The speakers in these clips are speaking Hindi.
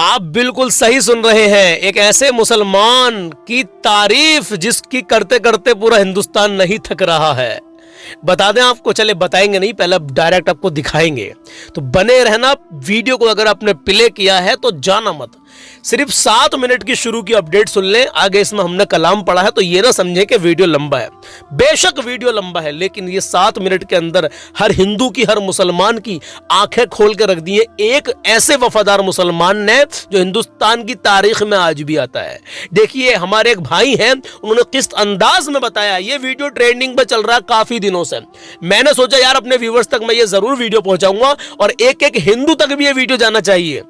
आप बिल्कुल सही सुन रहे हैं। एक ऐसे मुसलमान की तारीफ जिसकी करते करते पूरा हिंदुस्तान नहीं थक रहा है। बता दें आपको, चले बताएंगे नहीं, पहले डायरेक्ट आपको दिखाएंगे, तो बने रहना। वीडियो को अगर आपने प्ले किया है तो जाना मत। सिर्फ 7 मिनट की शुरू की अपडेट सुन लें। आगे इसमें हमने कलाम पढ़ा है तो ये ना समझें कि वीडियो लंबा है। बेशक वीडियो लंबा है, लेकिन ये 7 मिनट के अंदर हर हिंदू की, हर मुसलमान की आंखें खोल के रख दी है एक ऐसे वफादार मुसलमान ने जो हिंदुस्तान की तारीख में आज भी आता है। देखिए, हमारे एक भाई हैं, उन्होंने किस अंदाज में बताया। ये वीडियो ट्रेंडिंग पे चल रहा है काफी दिनों से। मैंने सोचा यार अपने व्यूवर्स तक मैं ये जरूर वीडियो पहुंचाऊंगा और एक एक हिंदू तक भी ये वीडियो जाना चाहिए।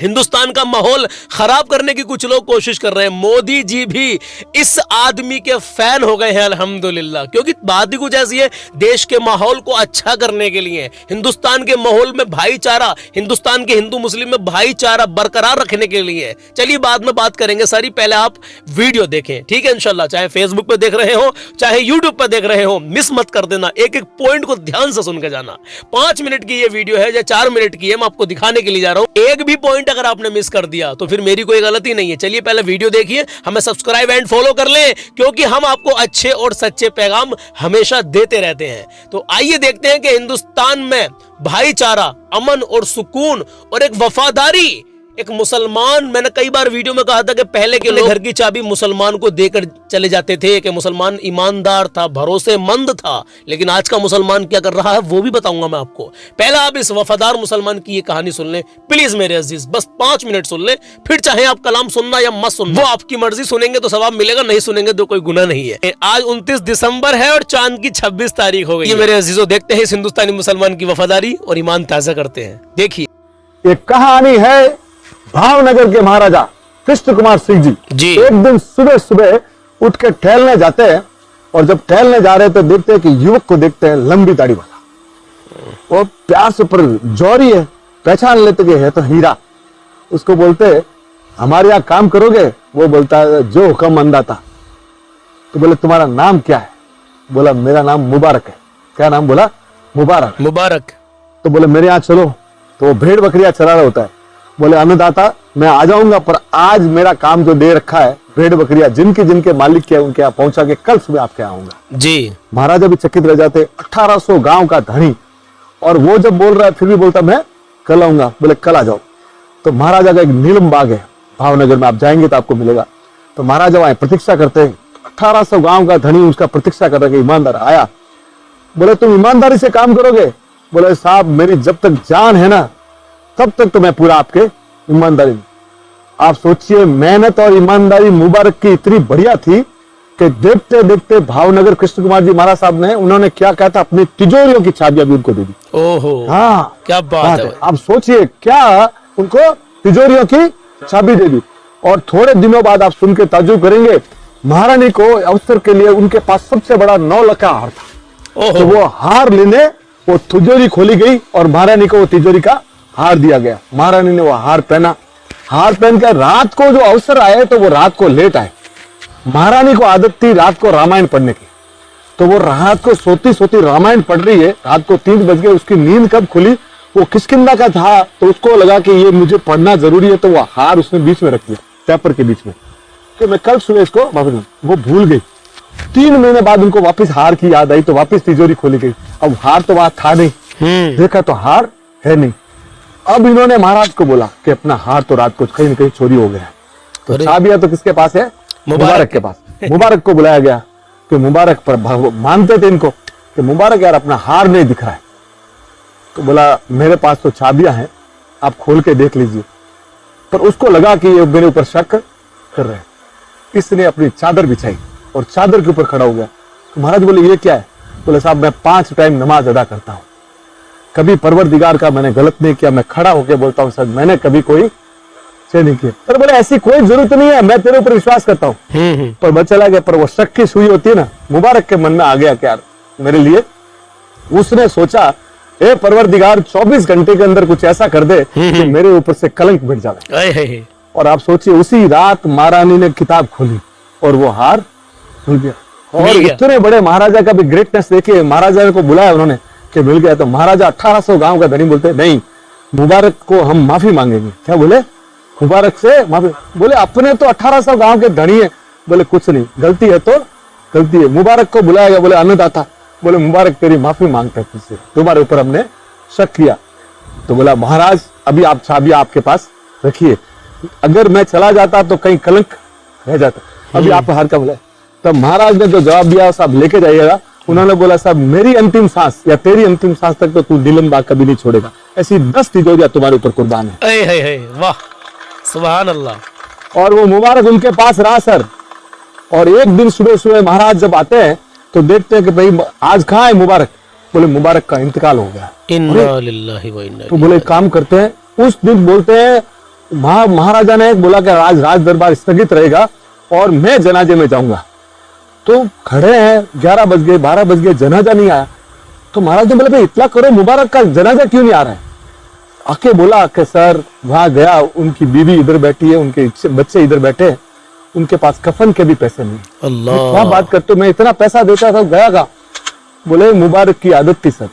हिंदुस्तान का माहौल खराब करने की कुछ लोग कोशिश कर रहे हैं। मोदी जी भी इस आदमी के फैन हो गए हैं अल्हम्दुलिल्लाह, क्योंकि बात ही कुछ ऐसी है, देश के माहौल को अच्छा करने के लिए, हिंदुस्तान के माहौल में भाईचारा, हिंदुस्तान के हिंदू मुस्लिम में भाईचारा बरकरार रखने के लिए। चलिए बाद में बात करेंगे सारी, पहले आप वीडियो देखें, ठीक है इंशाल्लाह। चाहे फेसबुक पे देख रहे हो, चाहे यूट्यूब पे देख रहे हो, मिस मत कर देना। एक एक पॉइंट को ध्यान से सुन के जाना। 5 मिनट की ये वीडियो है या 4 मिनट की है, मैं आपको दिखाने के लिए जा रहा हूं। एक भी पॉइंट अगर आपने मिस कर दिया तो फिर मेरी कोई गलती नहीं है। चलिए पहले वीडियो देखिए, हमें सब्सक्राइब एंड फॉलो कर लें, क्योंकि हम आपको अच्छे और सच्चे पैगाम हमेशा देते रहते हैं। तो आइए देखते हैं कि हिंदुस्तान में भाईचारा, अमन और सुकून और एक वफादारी, एक मुसलमान, मैंने कई बार वीडियो में कहा था कि पहले के लोग घर की चाबी मुसलमान को देकर चले जाते थे, कि मुसलमान ईमानदार था, भरोसेमंद था। लेकिन आज का मुसलमान क्या कर रहा है वो भी बताऊंगा मैं आपको। पहले आप इस वफादार मुसलमान की ये कहानी सुन लें प्लीज मेरे अजीज, बस 5 मिनट सुन लें। फिर चाहे आप कलाम सुनना या मत सुनना, वो आपकी मर्जी। सुनेंगे तो सवाब मिलेगा, नहीं सुनेंगे तो कोई गुनाह नहीं है। आज 29 दिसंबर है और चांद की 26 तारीख हो गई। ये मेरे अजीजों, देखते हैं इस हिंदुस्तानी मुसलमान की वफादारी और ईमान ताजा करते हैं। देखिए, एक कहानी है भावनगर के महाराजा कृष्ण कुमार सिंह जी। एक दिन सुबह सुबह उठ के टहलने जाते हैं, और जब टहलने जा रहे तो देखते हैं कि युवक को देखते हैं, लंबी दाढ़ी वाला, वो प्यार से पर जौहरी है, पहचान लेते कि है तो हीरा। उसको बोलते हैं हमारे यहाँ काम करोगे? वो बोलता है जो हुक्म अंदाता। तो बोले तुम्हारा नाम क्या है? बोला मेरा नाम मुबारक है। क्या नाम? बोला मुबारक। मुबारक। तो बोले मेरे यहाँ चलो। तो वो भेड़ बकरियां चरा रहा होता है। बोले अन्नदाता मैं आ जाऊंगा, पर आज मेरा काम जो दे रखा है, भेड़ बकरियां जिनके जिनके मालिक के उनके यहाँ पहुंचा के कल सुबह आपके यहाँ आऊंगा जी। महाराजा भी चकित रह जाते। 1800 गांव का धनी, और वो जब बोल रहा है फिर भी बोलता मैं कल आऊंगा। बोले कल आ जाओ। तो महाराजा का एक नीलम बाग है भावनगर में, आप जाएंगे तो आपको मिलेगा। तो महाराजा वहां प्रतीक्षा करते हैं। 1800 गांव का धनी उसका प्रतीक्षा कर रहा है, ईमानदार आया। बोले तुम ईमानदारी से काम करोगे? बोले साहब मेरी जब तक जान है ना तब तक तो मैं पूरा आपके ईमानदारी में। आप सोचिए मेहनत और ईमानदारी मुबारक की इतनी बढ़िया थी कि देखते देखते भावनगर कृष्ण कुमार जी महाराज साहब ने, उन्होंने क्या कहा था, अपनी तिजोरियों की चाबियां भी उनको दे दी। ओहो, हाँ क्या बात है। आप सोचिए क्या, उनको तिजोरियों की चाबी दे दी। और थोड़े दिनों बाद आप सुन के ताज्जुब करेंगे, महारानी को अवसर के लिए उनके पास सबसे बड़ा 9 लाख का हार था। तो वो हार लेने वो तिजोरी खोली गई और महारानी को वो तिजोरी का हार दिया गया। महारानी ने वो हार पहना। हार पहनकर रात को जो अवसर आए तो वो रात को लेट आए। महारानी को आदत थी रात को रामायण पढ़ने की, तो वो रात को सोती सोती रामायण पढ़ रही है। रात को 3 बज गए, उसकी नींद कब खुली? वो किष्किंधा का था, तो उसको लगा कि ये मुझे पढ़ना जरूरी है, तो वो हार उसने बीच में रख दिया, पेपर के बीच में, कि मैं कल सुबह इसको वापस। वो भूल गई। 3 महीने बाद उनको वापस हार की याद आई, तो वापस तिजोरी खोली गई। अब हार तो वहां था नहीं, देखा तो हार है नहीं। अब इन्होंने महाराज को बोला कि अपना हार तो रात को कहीं न कहीं चोरी हो गया है, तो चाबियां तो किसके पास है? मुबारक के पास। मुबारक को बुलाया गया कि मुबारक पर मानते थे इनको कि मुबारक यार अपना हार नहीं दिख रहा है। तो बोला मेरे पास तो चाबियां हैं, आप खोल के देख लीजिए। पर उसको लगा कि ये मेरे ऊपर शक कर रहे हैं। इसने अपनी चादर बिछाई और चादर के ऊपर खड़ा हो गया। तो महाराज बोले ये क्या है? बोले साहब मैं 5 टाइम नमाज अदा करता हूँ, कभी परवरदिगार का मैंने गलत नहीं किया। मैं खड़ा होकर बोलता हूँ सर मैंने कभी कोई से नहीं किया। पर बोले ऐसी कोई जरूरत नहीं है, मैं तेरे ऊपर विश्वास करता हूँ। पर बच चला गया। पर वो शक की सुई होती है ना, मुबारक के मन में आ गया क्या मेरे लिए। उसने सोचा ए परवरदिगार 24 घंटे के अंदर कुछ ऐसा कर दे कि मेरे ऊपर से कलंक मिट जाए। और आप सोचिए उसी रात महारानी ने किताब खोली और वो हार मिल गया। और इतने बड़े महाराजा का भी ग्रेटनेस देखिए, महाराजा को बुलाया उन्होंने कि मिल गया। तो महाराजा 1800 गांव का धनी बोलते नहीं, मुबारक को हम माफी मांगेंगे। क्या बोले? मुबारक से माफी। बोले अपने तो 1800 गांव के धनी है। बोले कुछ नहीं, गलती है तो गलती है। मुबारक को बुलाया गया, बोले अन्नदाता, बोले मुबारक तेरी माफी मांगता है तुझसे, तुम्हारे ऊपर हमने शक किया। तो बोला महाराज अभी आप चाबी आपके पास रखिए, अगर मैं चला जाता तो कहीं कलंक रह जाता, अभी आप हार का बोला। तब महाराज ने जो जवाब दिया साहब लेके जाइएगा। उन्होंने बोला साहब मेरी अंतिम सांस या तेरी अंतिम सांस तक तो तू नीलम बाग कभी नहीं छोड़ेगा, ऐसी 10 तिजोरियां तुम्हारे ऊपर कुर्बान है। वाह, सुभान अल्लाह। और वो मुबारक उनके पास रहा सर। और एक दिन सुबह सुबह महाराज जब आते हैं तो देखते हैं कि भाई आज कहाँ है मुबारक। बोले मुबारक का इंतकाल हो गया। इन्ना लिल्लाहि व इन्ना तो बोले काम करते हैं, उस दिन बोलते हैं महाराजा ने बोला कि आज राज दरबार स्थगित रहेगा और मैं जनाजे में जाऊंगा। तो खड़े हैं, 11 बज गए, 12 बज गए, जनाजा नहीं आया। तो महाराज ने बोले भाई इतना करो, मुबारक का जनाजा क्यों नहीं आ रहा है? आके बोला कि सर वहां गया, उनकी बीवी इधर बैठी है, उनके बच्चे इधर बैठे हैं, उनके पास कफन के भी पैसे नहीं। अल्लाह, क्या बात करते हो, मैं इतना पैसा देता था, गया का? बोले मुबारक की आदत थी सर,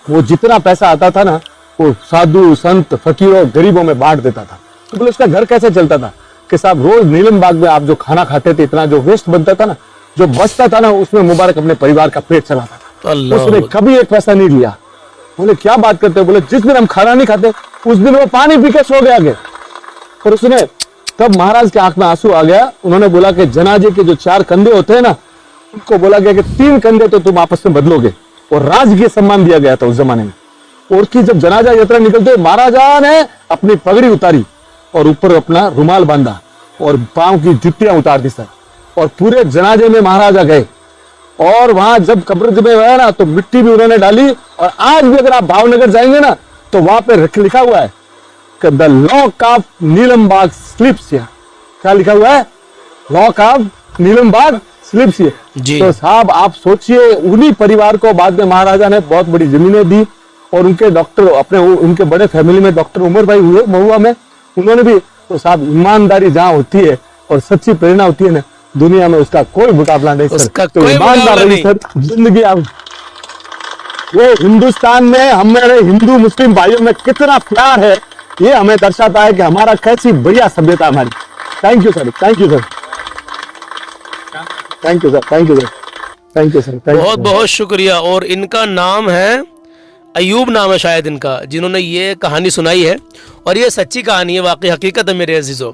वो जितना पैसा आता था ना वो साधु संत फकीरों गरीबों में बांट देता था। तो बोले उसका घर कैसे चलता था? कि साहब रोज नीलम बाग में आप जो खाना खाते थे, इतना जो वेस्ट बनता था ना, जो बचता था ना, उसमें मुबारक अपने परिवार का पेट चलाता था, उसने कभी एक पैसा नहीं लिया। बोले क्या बात करते हो? बोले जिस दिन हम खाना नहीं खाते उस दिन वो पानी पी के सो गया आगे। और उसने तब महाराज के आंख में आंसू आ गया। उन्होंने बोला कि जनाजे के जो 4 कंधे होते हैं ना, उनको बोला गया कि 3 कंधे तो तुम आपस में बदलोगे। और राजकीय सम्मान दिया गया था उस जमाने में। और उसकी जब जनाजा यात्रा निकलते महाराजा ने अपनी पगड़ी उतारी और ऊपर अपना रुमाल बांधा और पांव की जुतियां उतार दी सर। और पूरे जनाजे में महाराजा गए और वहां जब कब्र में गया ना तो मिट्टी भी उन्होंने डाली। और आज भी अगर आप भावनगर जाएंगे ना तो वहां पे लिखा हुआ है कि the lock of Neelam Bagh slips here. क्या लिखा हुआ है? Lock of Neelam Bagh slips here. तो साहब आप सोचिए, उन्हीं परिवार को बाद में महाराजा ने बहुत बड़ी जमीनें दी। और उनके डॉक्टर अपने उनके बड़े फैमिली में डॉक्टर उमर भाई हुए महुआ में, उन्होंने भी। तो साहब ईमानदारी जहाँ होती है और सच्ची प्रेरणा होती है ना, दुनिया में उसका कोई मुकाबला नहीं सर। तो ईमानदार रही सर जिंदगी। आप ये हिंदुस्तान में हमारे हिंदू मुस्लिम भाइयों में कितना प्यार है, ये हमें दर्शाता है कि हमारा कैसी बढ़िया सभ्यता हमारी। Thank you sir, thank you sir, thank you sir, thank you sir, thank you sir, बहुत बहुत शुक्रिया। और इनका नाम है अयूब, नाम है शायद इनका, जिन्होंने ये कहानी सुनाई है। और ये सच्ची कहानी है, वाकई हकीकत है मेरे अजीजों।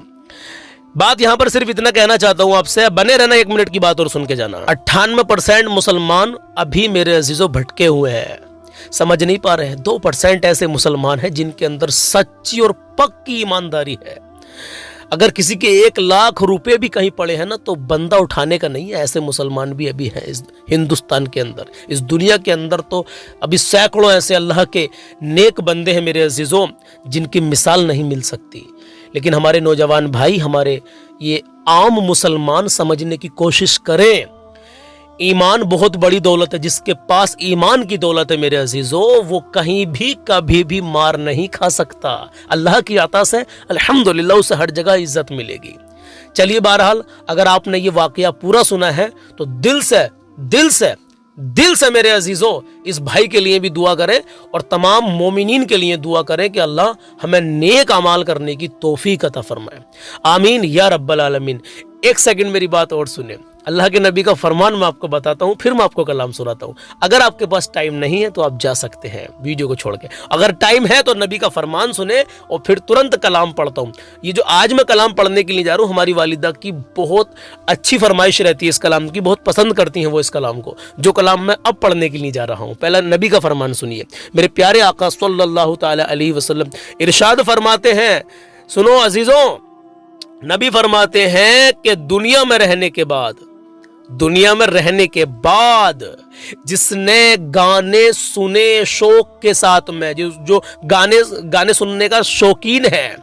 बात यहाँ पर सिर्फ इतना कहना चाहता हूँ आपसे, बने रहना, 1 मिनट की बात और सुन के जाना। 98% मुसलमान अभी मेरे अजीजों भटके हुए हैं, समझ नहीं पा रहे हैं। 2% ऐसे मुसलमान हैं जिनके अंदर सच्ची और पक्की ईमानदारी है। अगर किसी के 1 लाख रुपए भी कहीं पड़े हैं ना तो बंदा उठाने का नहीं है। ऐसे मुसलमान भी अभी हैं इस हिंदुस्तान के अंदर, इस दुनिया के अंदर। तो अभी सैकड़ों ऐसे अल्लाह के नेक बंदे हैं मेरे अजीजों, जिनकी मिसाल नहीं मिल सकती। लेकिन हमारे नौजवान भाई, हमारे ये आम मुसलमान समझने की कोशिश करें, ईमान बहुत बड़ी दौलत है। जिसके पास ईमान की दौलत है मेरे अजीजों, वो कहीं भी कभी भी मार नहीं खा सकता। अल्लाह की अता से अल्हम्दुलिल्लाह उसे हर जगह इज्जत मिलेगी। चलिए बहरहाल, अगर आपने ये वाकया पूरा सुना है तो दिल से मेरे अजीजों इस भाई के लिए भी दुआ करें और तमाम मोमिनीन के लिए दुआ करें कि अल्लाह हमें नेक अमाल करने की तौफीक अता फरमाए। आमीन या रब्बल आलमीन। 1 सेकंड मेरी बात और सुने। अल्लाह के नबी का फरमान मैं आपको बताता हूँ, फिर मैं आपको कलाम सुनाता हूँ। अगर आपके पास टाइम नहीं है तो आप जा सकते हैं वीडियो को छोड़ के। अगर टाइम है तो नबी का फरमान सुने और फिर तुरंत कलाम पढ़ता हूँ। ये जो आज मैं कलाम पढ़ने के लिए जा रहा हूँ, हमारी वालिदा की बहुत अच्छी फरमाइश रहती है इस कलाम की, बहुत पसंद करती हैं वो इस कलाम को, जो कलाम मैं अब पढ़ने के लिए जा रहा हूँ। पहला नबी का फरमान सुनिए। मेरे प्यारे आका सल्लल्लाहु ताला अलैहि वसल्लम इरशाद फरमाते हैं, सुनो अजीजों, नबी फरमाते हैं कि दुनिया में रहने के बाद जिसने गाने सुने शौक के साथ में, जो गाने सुनने का शौकीन है,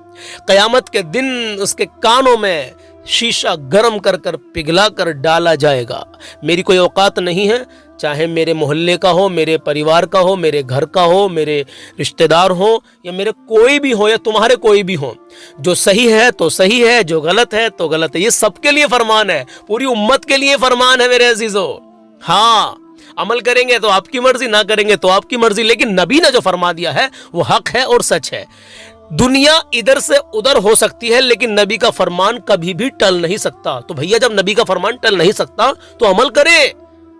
कयामत के दिन उसके कानों में शीशा गर्म कर कर पिघला कर डाला जाएगा। मेरी कोई औकात नहीं है, चाहे मेरे मोहल्ले का हो, मेरे परिवार का हो, मेरे घर का हो, मेरे रिश्तेदार हो, या मेरे कोई भी हो, या तुम्हारे कोई भी हो। जो सही है तो सही है, जो गलत है तो गलत है। ये सबके लिए फरमान है, पूरी उम्मत के लिए फरमान है मेरे अजीजों। हाँ, अमल करेंगे तो आपकी मर्जी, ना करेंगे तो आपकी मर्जी, लेकिन नबी ने जो फरमा दिया है वो हक है और सच है। दुनिया इधर से उधर हो सकती है लेकिन नबी का फरमान कभी भी टल नहीं सकता। तो भैया जब नबी का फरमान टल नहीं सकता तो अमल करें।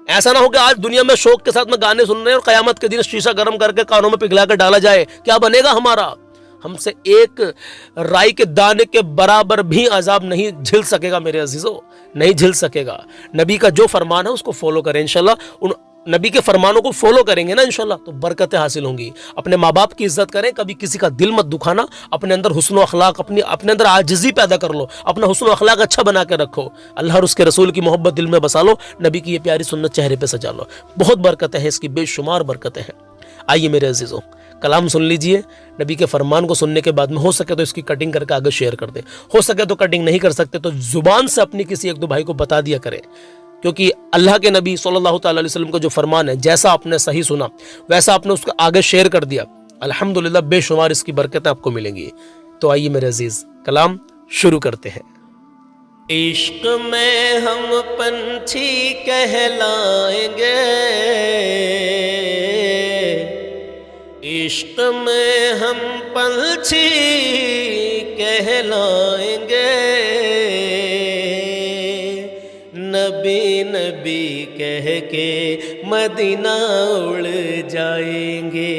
ऐसा ना हो कि आज दुनिया में शौक के साथ में गाने सुन रहे हैं और कयामत के दिन शीशा गर्म करके कानों में पिघला कर डाला जाए, क्या बनेगा हमारा? हमसे एक राई के दाने के बराबर भी अजाब नहीं झिल सकेगा मेरे अजीजों, नहीं झिल सकेगा। नबी का जो फरमान है उसको फॉलो करें इंशाल्लाह। उन नबी के फरमानों को फॉलो करेंगे ना इंशाल्लाह तो बरकतें हासिल होंगी। अपने माँ बाप की इज्जत करें, कभी किसी का दिल मत दुखाना, अपने अंदर हुस्न अखलाक, अपने अंदर आजिज़ी पैदा कर लो, अपना हुस्न अखलाक अच्छा बना के रखो, अल्लाह और उसके रसूल की मोहब्बत दिल में बसा लो, नबी की ये प्यारी सुन्नत चेहरे पे सजा लो। बहुत बरकतें हैं इसकी, बेशुमार बरकतें हैं। आइए मेरे अजीज़ों, कलाम सुन लीजिए। नबी के फरमान को सुनने के बाद में हो सके तो इसकी कटिंग करके आगे शेयर कर दें, हो सके तो कटिंग नहीं कर सकते तो जुबान से अपनी किसी एक दो भाई को बता दिया करें, क्योंकि अल्लाह के नबी सल्लल्लाहु अलैहि वसल्लम का जो फरमान है, जैसा आपने सही सुना वैसा आपने उसको आगे शेयर कर दिया, अल्हम्दुलिल्लाह बेशुमार इसकी बरकतें आपको मिलेंगी। तो आइए मेरे अजीज, कलाम शुरू करते हैं। इश्क में हम पंछी कहलाएंगे, इश्क में हम पंछी कहलाएंगे, नबी नबी कह के मदीना उड़ जाएंगे,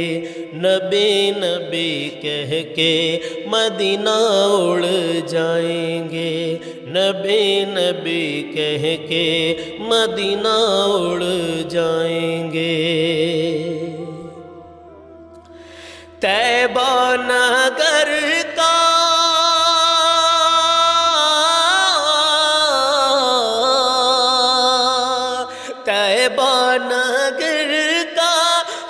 नबी नबी कह के मदीना उड़ जाएंगे, नबी नबी कह के मदीना उड़ जाएंगे। तैबा नगर का तैबा नगर का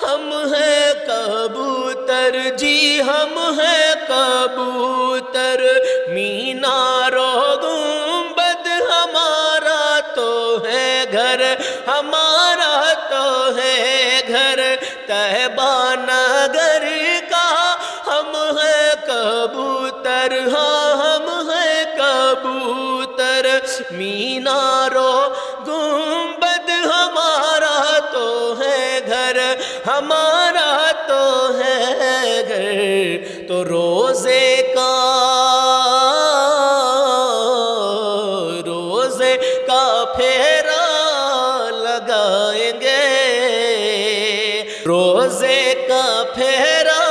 हम हैं कबूतर जी, हम हैं कबूतर, मीनारो गुंबद हमारा तो है घर, हमारा तो है घर। तैबा नगर का हम हैं कबूतर, हाँ हम हैं कबूतर, मीनारो गुंबद हमारा तो है घर, हमारा तो है घर। तो रोजे का फेरा लगाएंगे, रोजे का फेरा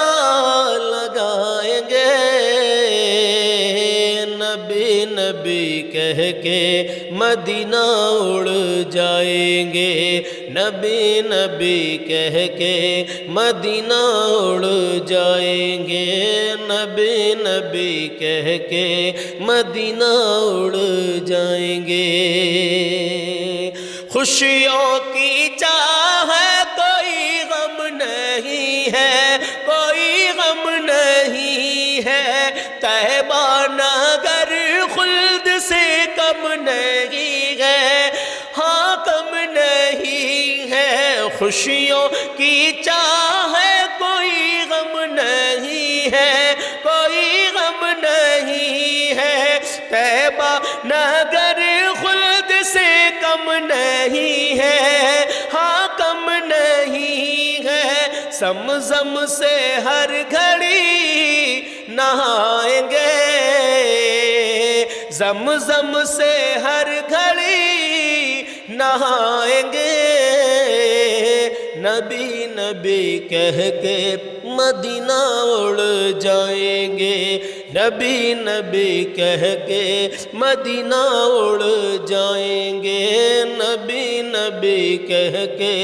लगाएंगे, नबी नबी कह के मदीना उड़ जाएंगे, नबी नबी कह के मदीना उड़ जाएंगे, नबी नबी कह के मदीना उड़ जाएंगे। खुशियों की चाह है, कोई गम नहीं है, कोई गम नहीं है, तैबा नगर खुल्द से कम नहीं है, हाँ कम नहीं है। खुशियों की चाह है, कोई गम नहीं है, कोई गम नहीं है, तैबा नगर खुल्द से कम नहीं है, हाँ कम नहीं है। समझम से हर घड़ी नहाएंगे, जमजम से हर घड़ी नहाएंगे, नबी नबी कह के मदीना उड़ जाएंगे, नबी नबी कह के मदीना उड़ जाएंगे, नबी नबी कह के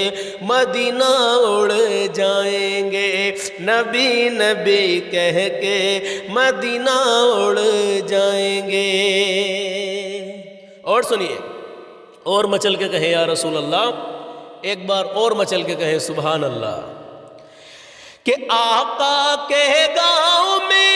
मदीना उड़ जाएंगे, नबी नबी कह के मदीना उड़ जाएंगे। और सुनिए, और मचल के कहे या रसूल अल्लाह, एक बार और मचल के कहे सुभान अल्लाह, कि आका के गाँव में,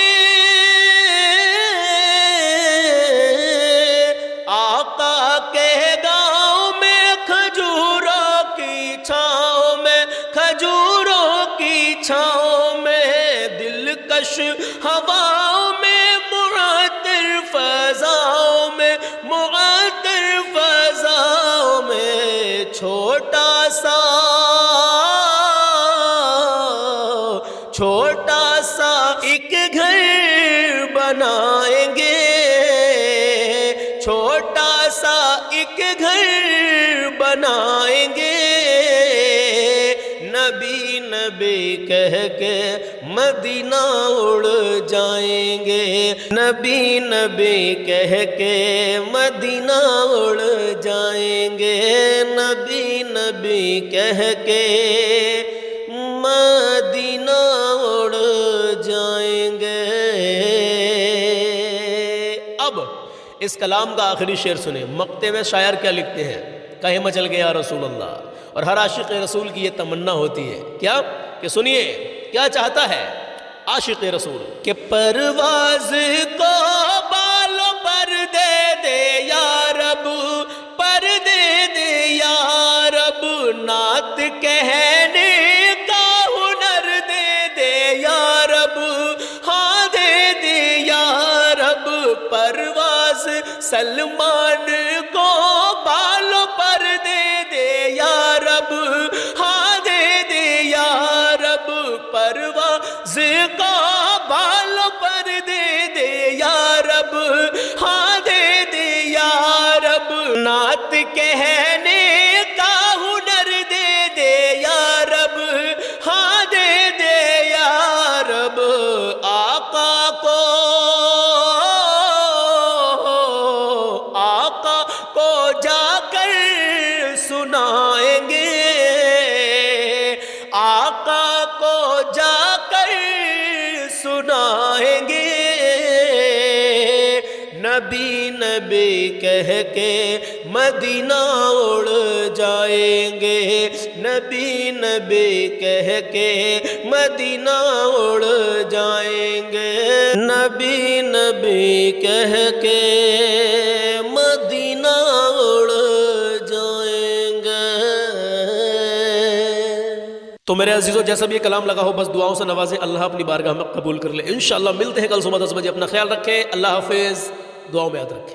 आका के गाँव में खजूरों की छाँव में, खजूरों की छाँव में, दिलकश हवाओं में, मुअत्तर फज़ाओं में, मुअत्तर फज़ाओं में, छोटा सा एक घर छोटा सा एक घर बनाएंगे, नबी नबी कह के मदीना उड़ जाएंगे, नबी नबी कह के मदीना उड़ जाएंगे, नबी नबी कह के मदीना उड़ जाएंगे। अब इस कलाम का आखिरी शेर सुने। मक्ते में शायर क्या लिखते हैं, कहे मचल गया रसूल अल्लाह। और हर आशिक रसूल की ये तमन्ना होती है क्या, कि सुनिए क्या चाहता है आशिक रसूल, कि परवाज को बालों पर दे या रब, पर दे या रब, नात कहने का हुनर दे या रब, हाँ दे या रब, परवाज सलमान को बालों पर दे या रब, हाँ दे या रब, परवाज को बालों पर दे या रब, हाँ दे या रब, नात कहने का हुनर दे या रब, हाँ दे या रब, आका को जाकर सुनाएंगे, आका को जाकर सुनाएंगे, नबी नबी कह के मदीना उड़ जाएंगे, नबी नबी कह के मदीना उड़ जाएंगे, नबी नबी कह के मदीना उड़ जाएंगे। तो मेरे अजीजों, जैसा भी ये कलाम लगा हो बस दुआओं से नवाजें, अल्लाह अपनी बारगाह में कबूल कर ले। इंशाअल्लाह मिलते हैं कल सुबह 10 बजे। अपना ख्याल रखें, अल्लाह हाफिज़, दुआओं में याद रखें।